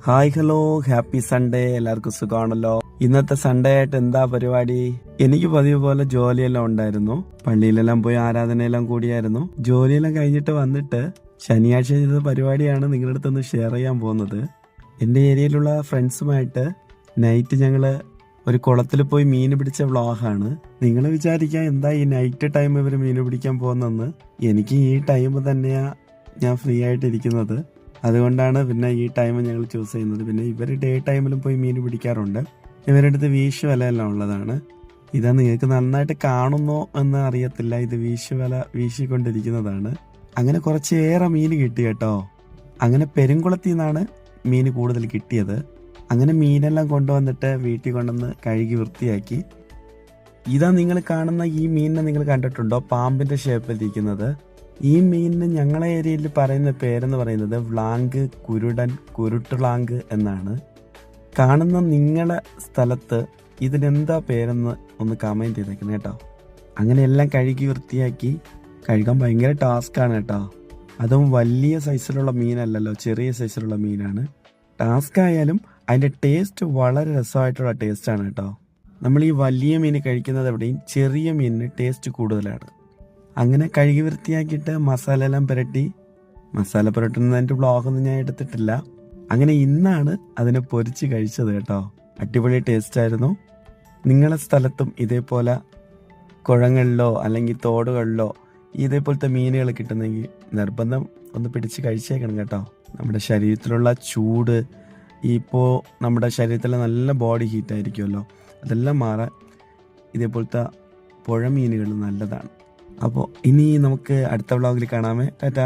Hi hello happy Sunday. എല്ലാവർക്കും സുഖമാണല്ലോ. ഇന്നത്തെ സൺഡേ ആയിട്ട് എന്താ പരിപാടി? എനിക്ക് പതിവ് പോലെ ജോലിയെല്ലാം ഉണ്ടായിരുന്നു. പള്ളിയിലെല്ലാം പോയി ആരാധനയെല്ലാം കൂടിയായിരുന്നു. ജോലിയെല്ലാം കഴിഞ്ഞിട്ട് വന്നിട്ട് ശനിയാഴ്ച ചെയ്ത പരിപാടിയാണ് നിങ്ങളുടെ അടുത്തൊന്ന് ഷെയർ ചെയ്യാൻ പോകുന്നത്. എൻ്റെ ഏരിയയിലുള്ള ഫ്രണ്ട്സുമായിട്ട് നൈറ്റ് ഞങ്ങള് ഒരു കുളത്തിൽ പോയി മീൻ പിടിച്ച വ്ളോഗാണ്. നിങ്ങൾ വിചാരിക്കാം എന്താ ഈ നൈറ്റ് ടൈം ഇവർ മീൻ പിടിക്കാൻ പോകുന്നെന്ന്. എനിക്ക് ഈ ടൈം തന്നെയാ ഞാൻ ഫ്രീ ആയിട്ടിരിക്കുന്നത്. അതുകൊണ്ടാണ് പിന്നെ ഈ ടൈം ഞങ്ങൾ ചൂസ് ചെയ്യുന്നത്. പിന്നെ ഇവർ ഡേ ടൈമിലും പോയി മീൻ പിടിക്കാറുണ്ട്. ഇവരുടെ അടുത്ത് വീശു വലയെല്ലാം ഉള്ളതാണ്. ഇതാ നിങ്ങൾക്ക് നന്നായിട്ട് കാണുന്നോ എന്ന് അറിയത്തില്ല. ഇത് വീശു വല വീശിക്കൊണ്ടിരിക്കുന്നതാണ്. അങ്ങനെ കുറച്ചേറെ മീൻ കിട്ടി കേട്ടോ. അങ്ങനെ പെരുങ്കുളത്തിൽ നിന്നാണ് മീൻ കൂടുതൽ കിട്ടിയത്. അങ്ങനെ മീനെല്ലാം കൊണ്ടുവന്നിട്ട് വീട്ടിൽ കൊണ്ടുവന്ന് കഴുകി വൃത്തിയാക്കി. ഇതാ നിങ്ങൾ കാണുന്ന ഈ മീനിനെ നിങ്ങൾ കണ്ടിട്ടുണ്ടോ? പാമ്പിന്റെ ഷേപ്പിലിരിക്കുന്നത്. ഈ മീനിന് ഞങ്ങളെ ഏരിയയിൽ പറയുന്ന പേരെന്ന് പറയുന്നത് വ്ലാങ്ക്, കുരുടൻ, കുരുട്ടുളാങ്ക് എന്നാണ്. കാണുന്ന നിങ്ങളുടെ സ്ഥലത്ത് ഇതിനെന്താ പേരെന്ന് ഒന്ന് കമൻറ്റ് ചെയ്തേക്കണം കേട്ടോ. അങ്ങനെ എല്ലാം കഴുകി വൃത്തിയാക്കി. കഴുകാൻ ഭയങ്കര ടാസ്ക്കാണ് കേട്ടോ. അതും വലിയ സൈസിലുള്ള മീനല്ലല്ലോ, ചെറിയ സൈസിലുള്ള മീനാണ്. ടാസ്ക് ആയാലും അതിൻ്റെ ടേസ്റ്റ് വളരെ രസമായിട്ടുള്ള ടേസ്റ്റാണ് കേട്ടോ. നമ്മൾ ഈ വലിയ മീൻ കഴിക്കുന്നത് എവിടെയും ചെറിയ മീനിന് ടേസ്റ്റ് കൂടുതലാണ്. അങ്ങനെ കഴുകി വൃത്തിയാക്കിയിട്ട് മസാല എല്ലാം പുരട്ടി. മസാല പുരട്ടുന്നതിൻ്റെ വ്ളോഗൊന്നും ഞാൻ എടുത്തിട്ടില്ല. അങ്ങനെ ഇന്നാണ് അതിനെ പൊരിച്ച് കഴിച്ചത് കേട്ടോ. അടിപൊളി ടേസ്റ്റ് ആയിരുന്നു. നിങ്ങളുടെ സ്ഥലത്തും ഇതേപോലെ കുളങ്ങളിലോ അല്ലെങ്കിൽ തോടുകളിലോ ഇതേപോലത്തെ മീനുകൾ കിട്ടുന്നെങ്കിൽ നിർബന്ധം ഒന്ന് പിടിച്ച് കഴിച്ചേക്കണം കേട്ടോ. നമ്മുടെ ശരീരത്തിലുള്ള ചൂട്, ഇപ്പോൾ നമ്മുടെ ശരീരത്തിൽ നല്ല ബോഡി ഹീറ്റായിരിക്കുമല്ലോ, അതെല്ലാം മാറാൻ ഇതേപോലത്തെ പുഴ മീനുകൾ നല്ലതാണ്. അപ്പോൾ ഇനി നമുക്ക് അടുത്ത വ്ളോഗിൽ കാണാമേ. ടാറ്റാ.